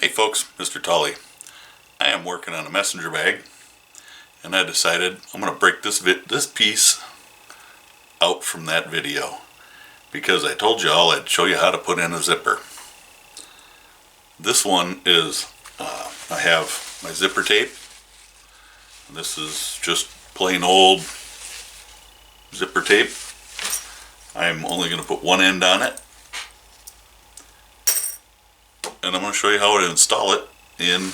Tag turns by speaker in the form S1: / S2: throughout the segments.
S1: Hey folks, Mr. Tolly. I am working on a messenger bag, and I decided I'm going to break this piece out from that video because I told you all I'd show you how to put in a zipper. This one is, I have my zipper tape. This is just plain old zipper tape. I'm only going to put one end on it, and I'm going to show you how to install it in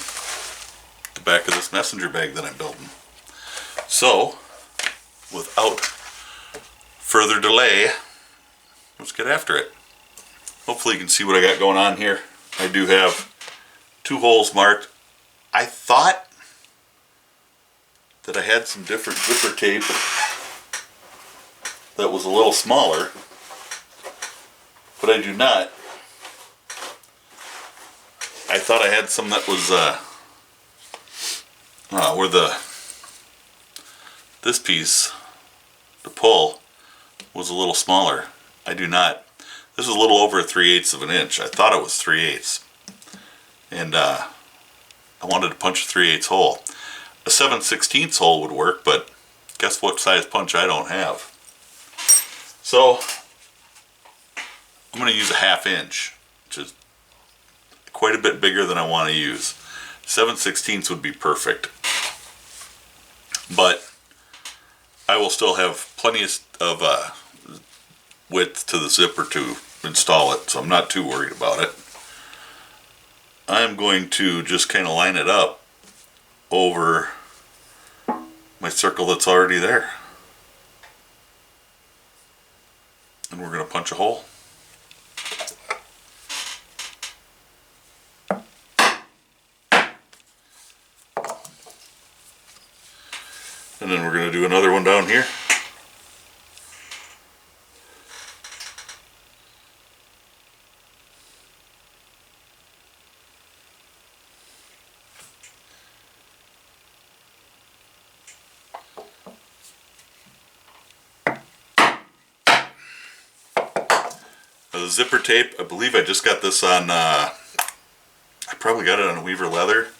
S1: the back of this messenger bag that I'm building. So, without further delay, let's get after it. Hopefully you can see what I got going on here. I do have 2 holes marked. I thought that I had some different zipper tape that was a little smaller, but I do not. I thought I had some that was where this piece, the pull, was a little smaller. I do not. This is a little over 3/8 of an inch. I thought it was 3/8, and I wanted to punch a 3/8 hole. A 7/16 hole would work, but guess what size punch I don't have. So I'm going to use a 1/2 inch, which is quite a bit bigger than I want to use. 7/16 would be perfect, but I will still have plenty of width to the zipper to install it, so I'm not too worried about it. I'm going to just kind of line it up over my circle that's already there, and we're going to punch a hole. And then we're going to do another one down here. The zipper tape, I believe I just got this on, I probably got it on Weaver Leather.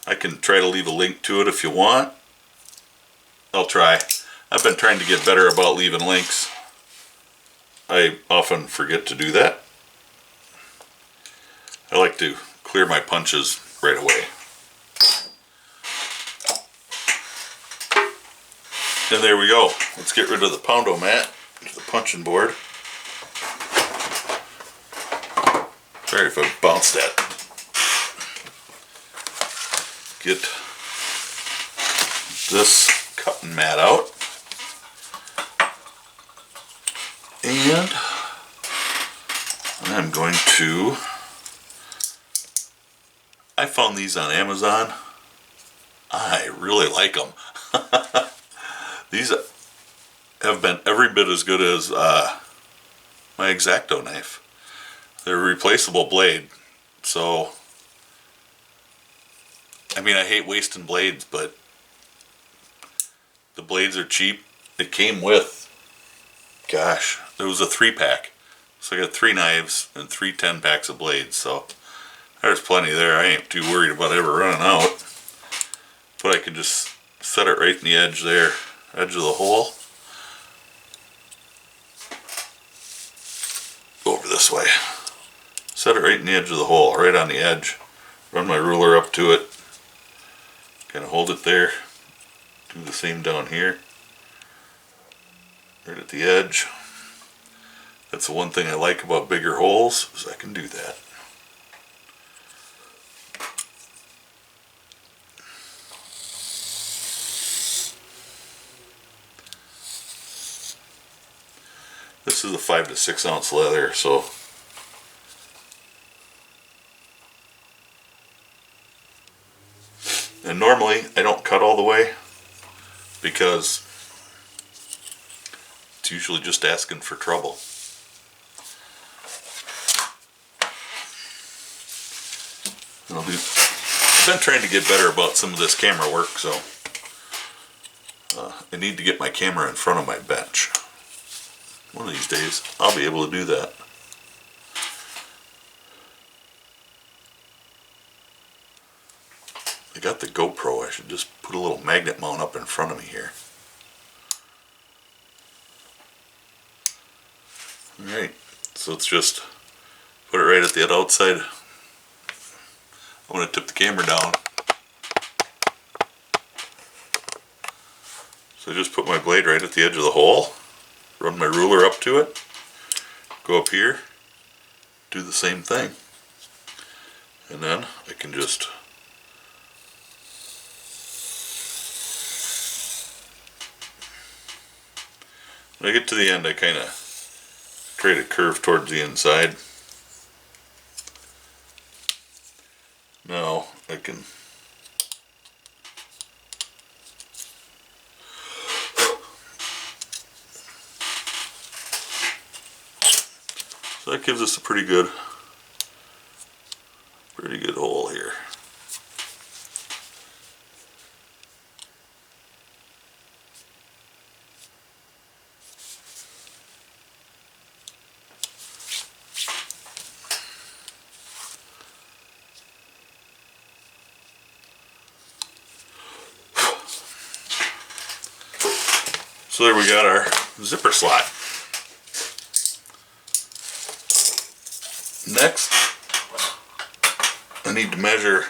S1: I can try to leave a link to it if you want. I'll try. I've been trying to get better about leaving links. I often forget to do that. I like to clear my punches right away. And there we go. Let's get rid of the poundo mat, the punching board. Sorry if I bounced that. Get this cutting mat out, and I'm going to, I found these on Amazon. I really like them. These have been every bit as good as my X-Acto knife. They're a replaceable blade, so I mean, I hate wasting blades, but the blades are cheap. It came with, gosh, there was a 3-pack. So I got 3 knives and 3 10-packs of blades, so there's plenty there. I ain't too worried about ever running out. But I can just set it right in the edge there, edge of the hole. Go over this way. Set it right in the edge of the hole, right on the edge. Run my ruler up to it. Kind of hold it there. Do the same down here. Right at the edge. That's the one thing I like about bigger holes, is I can do that. This is a 5 to 6 ounce leather, so and normally I don't cut all the way because it's usually just asking for trouble. I've been trying to get better about some of this camera work, so I need to get my camera in front of my bench. One of these days I'll be able to do that. I got the GoPro. I should just put a little magnet mount up in front of me here. Alright, so let's just put it right at the outside. I'm going to tip the camera down. So I just put my blade right at the edge of the hole, run my ruler up to it, go up here, do the same thing. And then I can just when I get to the end, I kind of try to curve towards the inside. Now I can so that gives us a pretty good hole here. So there we got our zipper slot. Next, I need to measure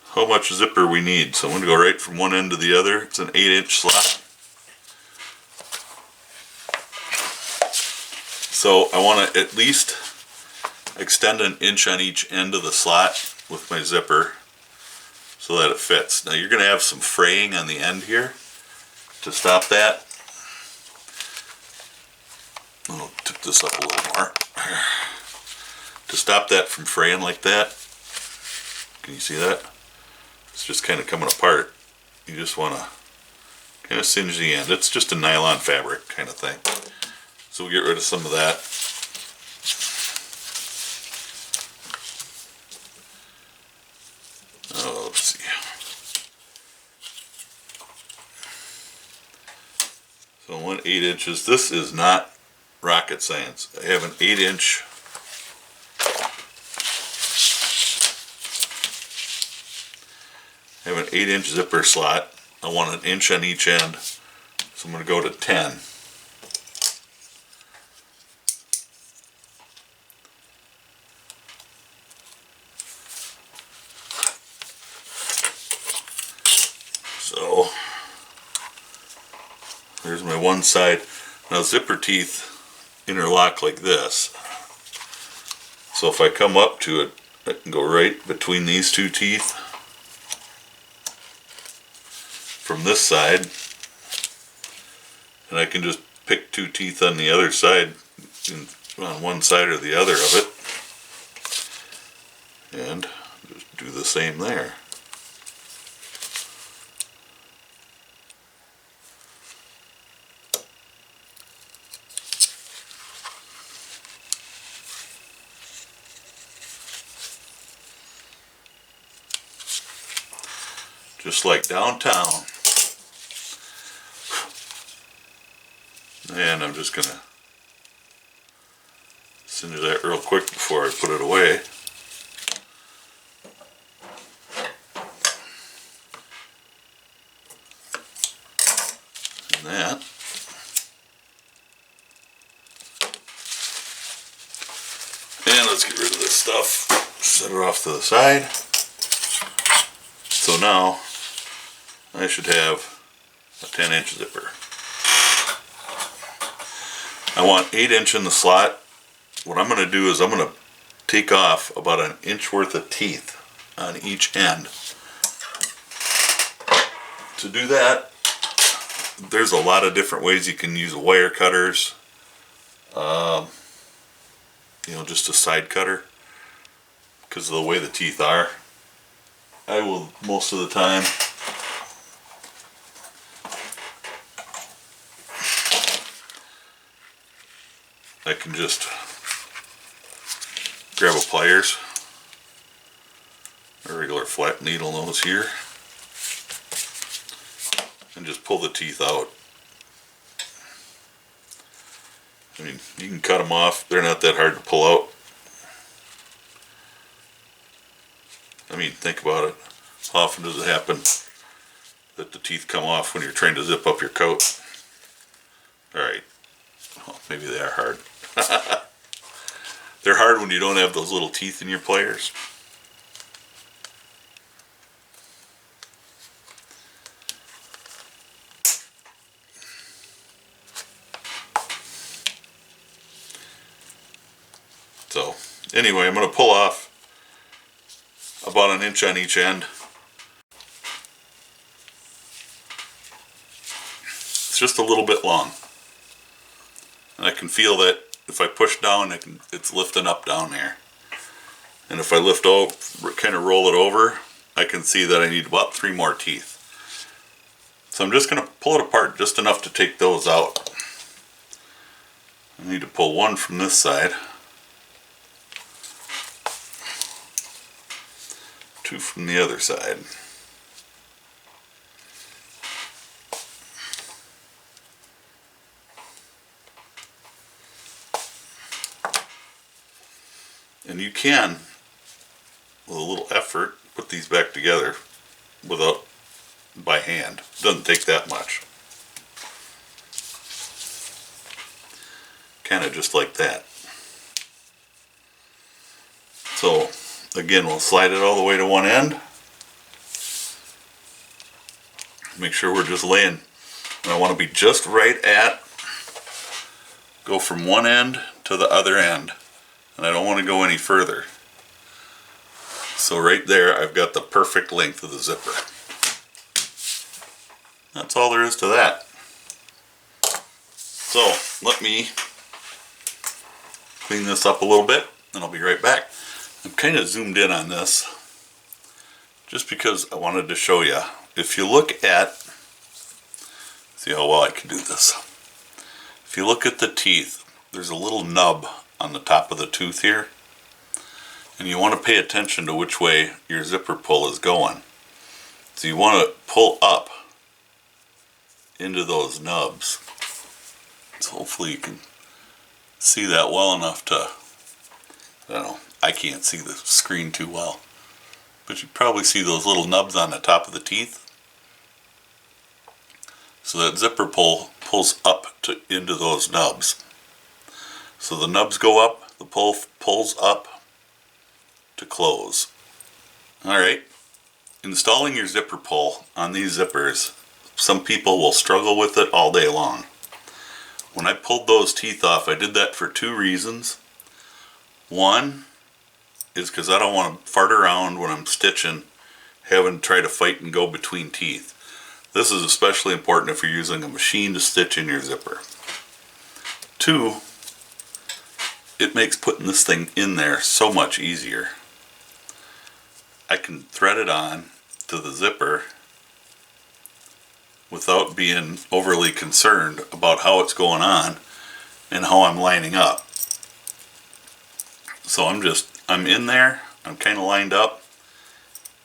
S1: how much zipper we need. So I'm going to go right from one end to the other. It's an 8-inch slot. So I want to at least extend an inch on each end of the slot with my zipper so that it fits. Now you're going to have some fraying on the end here. To stop that, I'll tip this up a little more. To stop that from fraying like that, can you see that? It's just kind of coming apart. You just want to kind of singe the end. It's just a nylon fabric kind of thing. So we'll get rid of some of that. Oh, let's see. So 8 inches. This is not rocket science. I have an 8-inch zipper slot. I want an inch on each end. So I'm going to go to 10. So there's my one side. Now zipper teeth interlock like this. So if I come up to it, I can go right between these two teeth from this side, and I can just pick two teeth on the other side, on one side or the other of it, and just do the same there. Just like downtown. And I'm just going to singe that real quick before I put it away. And that. And let's get rid of this stuff. Set it off to the side. So now I should have a 10-inch zipper. I want 8 inch in the slot. What I'm going to do is I'm going to take off about an inch worth of teeth on each end. To do that, there's a lot of different ways you can use wire cutters. Just a side cutter because of the way the teeth are. I will most of the time I can just grab a pliers, a regular flat needle nose here, and just pull the teeth out. I mean, you can cut them off, they're not that hard to pull out. I mean, think about it. How often does it happen that the teeth come off when you're trying to zip up your coat? Alright, well, maybe they are hard. They're hard when you don't have those little teeth in your pliers. So, anyway, I'm going to pull off about 1 inch on each end. It's just a little bit long. And I can feel that if I push down, it's lifting up down there. And if I lift over, kind of roll it over, I can see that I need about 3 more teeth. So I'm just going to pull it apart just enough to take those out. I need to pull 1 from this side. 2 from the other side. And you can, with a little effort, put these back together by hand. Doesn't take that much. Kind of just like that. So again, we'll slide it all the way to one end. Make sure we're just laying, and I want to be just right at, go from one end to the other end, and I don't want to go any further. So right there I've got the perfect length of the zipper. That's all there is to that. So let me clean this up a little bit and I'll be right back. I'm kind of zoomed in on this just because I wanted to show you. If you look at, see how well I can do this. If you look at the teeth, there's a little nub on the top of the tooth here. And you want to pay attention to which way your zipper pull is going. So you want to pull up into those nubs. So hopefully you can see that well enough to, I don't know, I can't see the screen too well. But you probably see those little nubs on the top of the teeth. So that zipper pull pulls up into those nubs. So the nubs go up, the pull pulls up to close. Alright, installing your zipper pull on these zippers, some people will struggle with it all day long. When I pulled those teeth off, I did that for 2 reasons. One is because I don't want to fart around when I'm stitching, having to try to fight and go between teeth. This is especially important if you're using a machine to stitch in your zipper. 2, it makes putting this thing in there so much easier. I can thread it on to the zipper without being overly concerned about how it's going on and how I'm lining up. So I'm in there, I'm kind of lined up,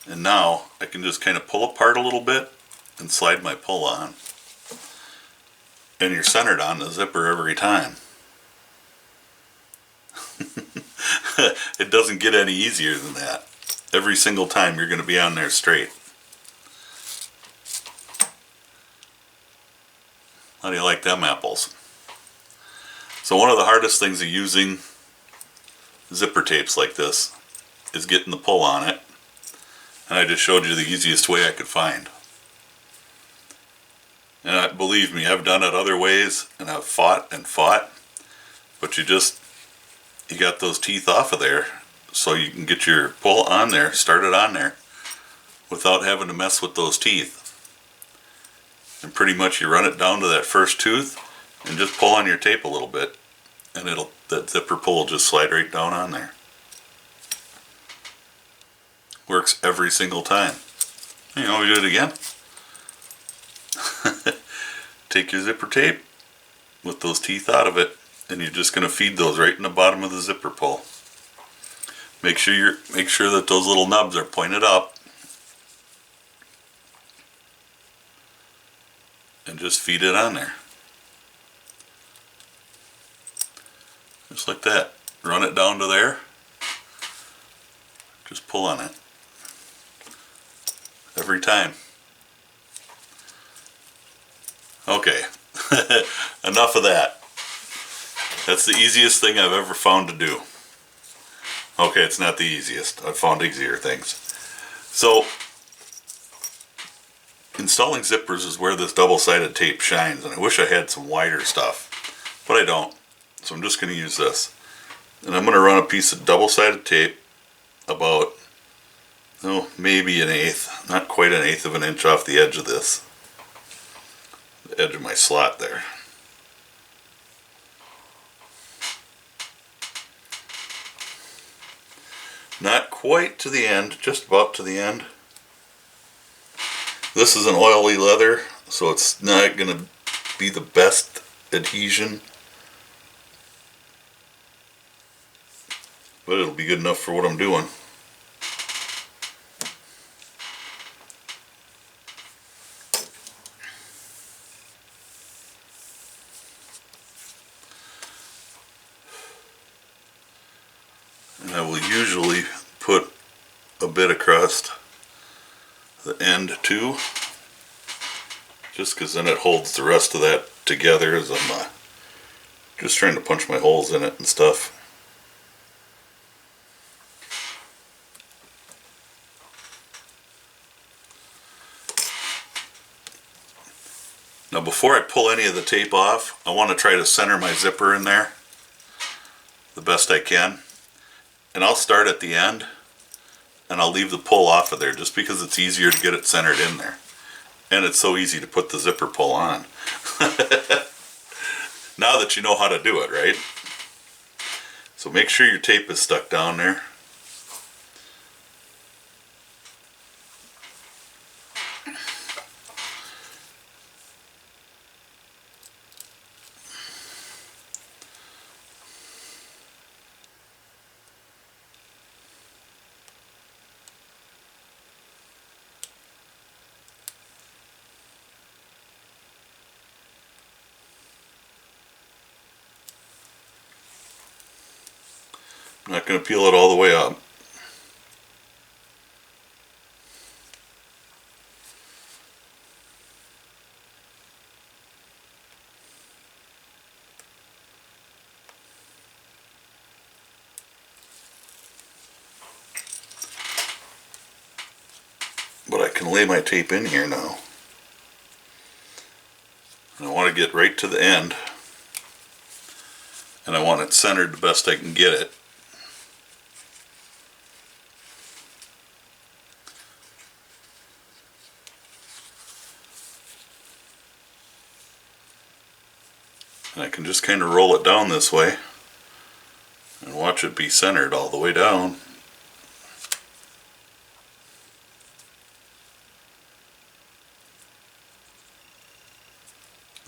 S1: and now I can just kind of pull apart a little bit and slide my pull on. And you're centered on the zipper every time. It doesn't get any easier than that. Every single time you're going to be on there straight. How do you like them apples? So one of the hardest things of using zipper tapes like this is getting the pull on it. And I just showed you the easiest way I could find. And believe me, I've done it other ways and I've fought and fought. But you got those teeth off of there so you can get your pull on there, started on there, without having to mess with those teeth. And pretty much you run it down to that first tooth and just pull on your tape a little bit and that zipper pull will just slide right down on there. Works every single time. You know, we do it again. Take your zipper tape with those teeth out of it and you're just going to feed those right in the bottom of the zipper pull. Make sure that those little nubs are pointed up. And just feed it on there. Just like that. Run it down to there. Just pull on it. every time. Okay, enough of that. That's the easiest thing I've ever found to do. Okay, it's not the easiest. I've found easier things. So, installing zippers is where this double-sided tape shines, and I wish I had some wider stuff, but I don't. So I'm just going to use this. And I'm going to run a piece of double-sided tape about, maybe an eighth, not quite an eighth of an inch off the edge of this. The edge of my slot there. Not quite to the end, just about to the end. This is an oily leather, so it's not going to be the best adhesion. But it'll be good enough for what I'm doing. And I will usually put a bit across the end too, just because then it holds the rest of that together as I'm just trying to punch my holes in it and stuff. Now before I pull any of the tape off, I want to try to center my zipper in there the best I can. And I'll start at the end and I'll leave the pull off of there just because it's easier to get it centered in there. And it's so easy to put the zipper pull on. Now that you know how to do it, right? So make sure your tape is stuck down there. I'm not going to peel it all the way up. But I can lay my tape in here now. And I want to get right to the end. And I want it centered the best I can get it. And I can just kind of roll it down this way and watch it be centered all the way down.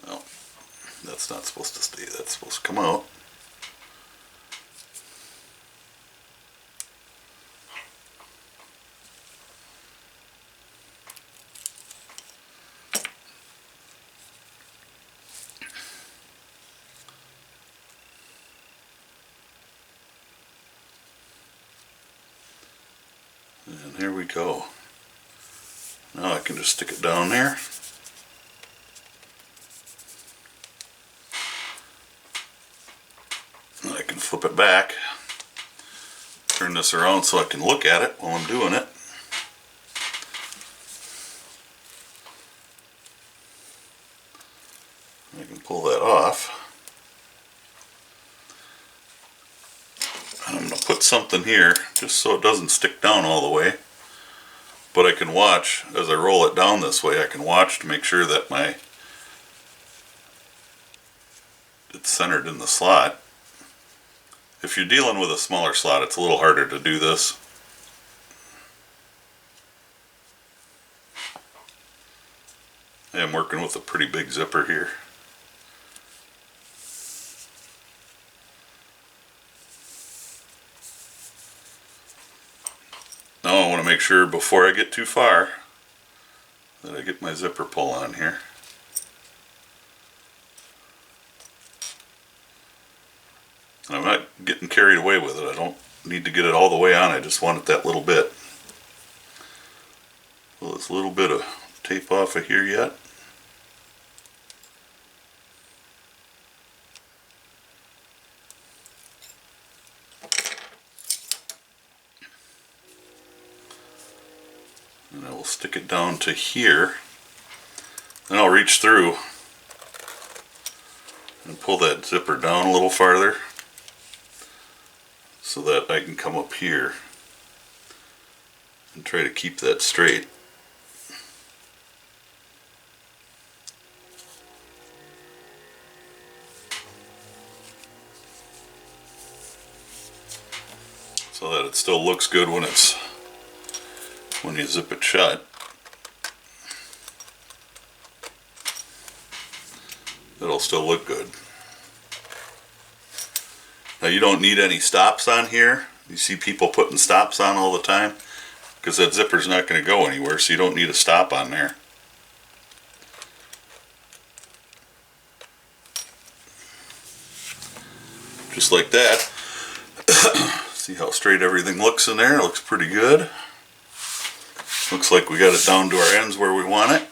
S1: No, that's not supposed to stay, that's supposed to come out. And here we go. Now I can just stick it down there. And I can flip it back. Turn this around so I can look at it while I'm doing it. I can pull that off. I'm going to put something here just so it doesn't stick down all the way. But I can watch, as I roll it down this way, I can watch to make sure that it's centered in the slot. If you're dealing with a smaller slot, it's a little harder to do this. I am working with a pretty big zipper here. Now I want to make sure before I get too far that I get my zipper pull on here. And I'm not getting carried away with it. I don't need to get it all the way on. I just want it that little bit. Well, this little bit of tape off of here yet. And I will stick it down to here. Then I'll reach through and pull that zipper down a little farther so that I can come up here and try to keep that straight. So that it still looks good when you zip it shut. It'll still look good. Now you don't need any stops on here. You see people putting stops on all the time because that zipper's not going to go anywhere, so you don't need a stop on there. Just like that. See how straight everything looks in there? It looks pretty good. Looks like we got it down to our ends where we want it.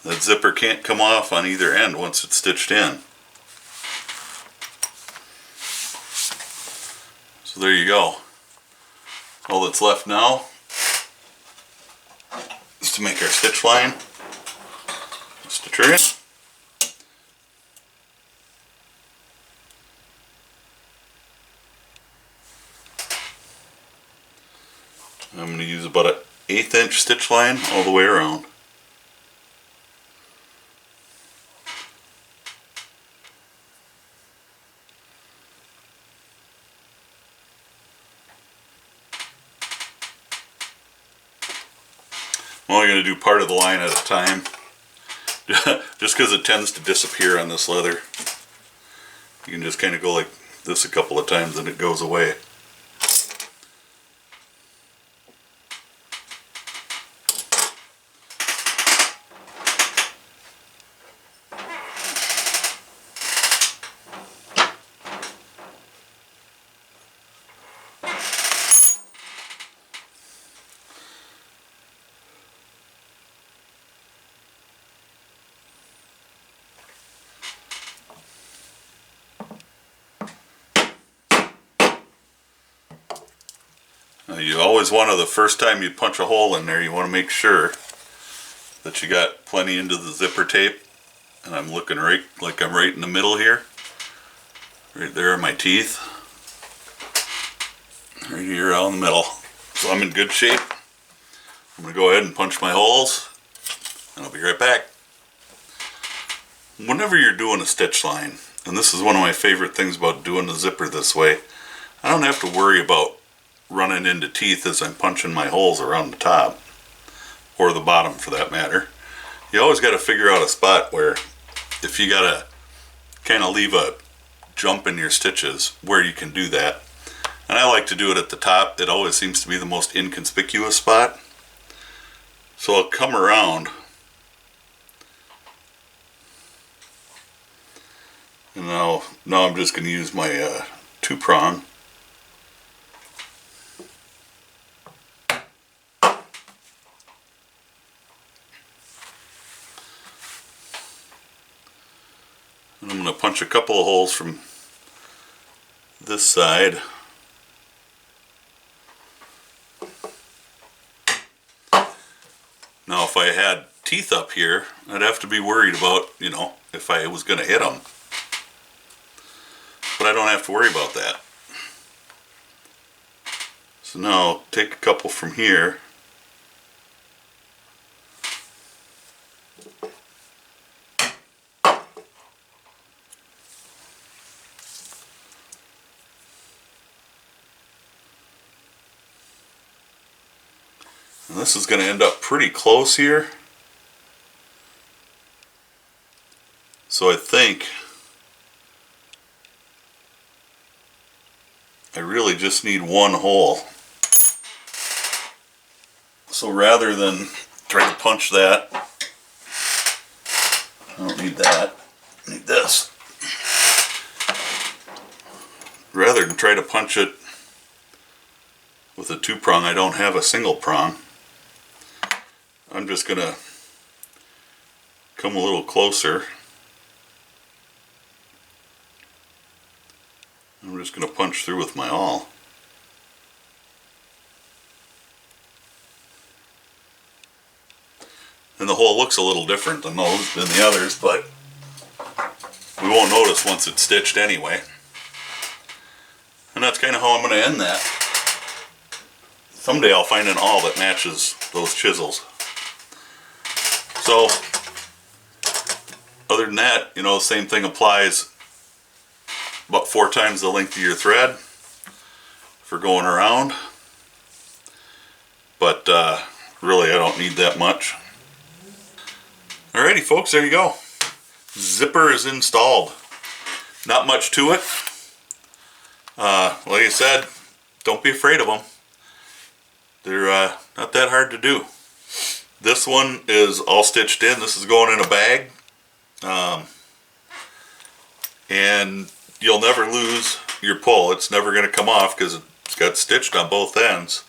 S1: That zipper can't come off on either end once it's stitched in. So there you go. All that's left now is to make our stitch line. Stitch her in. I'm going to use about an 1/8 inch stitch line all the way around. I'm only going to do part of the line at a time, just because it tends to disappear on this leather. You can just kind of go like this a couple of times and it goes away. You always want to, the first time you punch a hole in there, you want to make sure that you got plenty into the zipper tape. And I'm looking right, like I'm right in the middle here. Right there are my teeth. Right here out in the middle. So I'm in good shape. I'm going to go ahead and punch my holes, and I'll be right back. Whenever you're doing a stitch line, and this is one of my favorite things about doing the zipper this way, I don't have to worry about running into teeth as I'm punching my holes around the top, or the bottom for that matter. You always got to figure out a spot where, if you got to kind of leave a jump in your stitches, where you can do that. And I like to do it at the top. It always seems to be the most inconspicuous spot. So I'll come around and now I'm just going to use my 2-prong. And I'm going to punch a couple of holes from this side. Now if I had teeth up here, I'd have to be worried about, you know, if I was going to hit them. But I don't have to worry about that. So now I'll take a couple from here. And this is going to end up pretty close here. So I think I really just need one hole. So rather than try to punch that, I don't need that, I need this. Rather than try to punch it with a 2-prong. I don't have a single prong. I'm just going to come a little closer. I'm just going to punch through with my awl. And the hole looks a little different than the others, but we won't notice once it's stitched anyway. And that's kind of how I'm going to end that. Someday I'll find an awl that matches those chisels. So, other than that, you know, the same thing applies. About 4 times the length of your thread for going around. But really I don't need that much. Alrighty folks, there you go. Zipper is installed. Not much to it. Like I said, don't be afraid of them. They're not that hard to do. This one is all stitched in. This is going in a bag. And you'll never lose your pull. It's never going to come off because it's got stitched on both ends.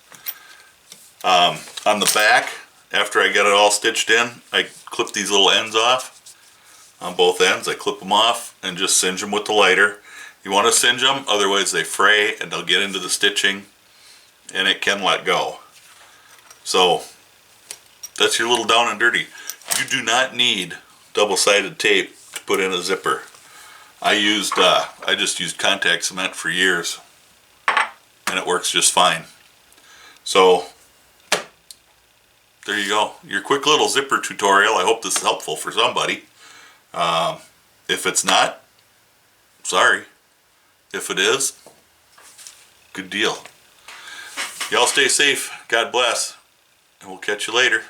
S1: On the back, after I get it all stitched in, I clip these little ends off on both ends. I clip them off and just singe them with the lighter. You want to singe them, otherwise they fray and they'll get into the stitching and it can let go. So that's your little down and dirty. You do not need double-sided tape to put in a zipper. I just used contact cement for years and it works just fine. So there you go, your quick little zipper tutorial. I hope this is helpful for somebody. If it's not, sorry. If it is, good deal. Y'all stay safe, God bless, and we'll catch you later.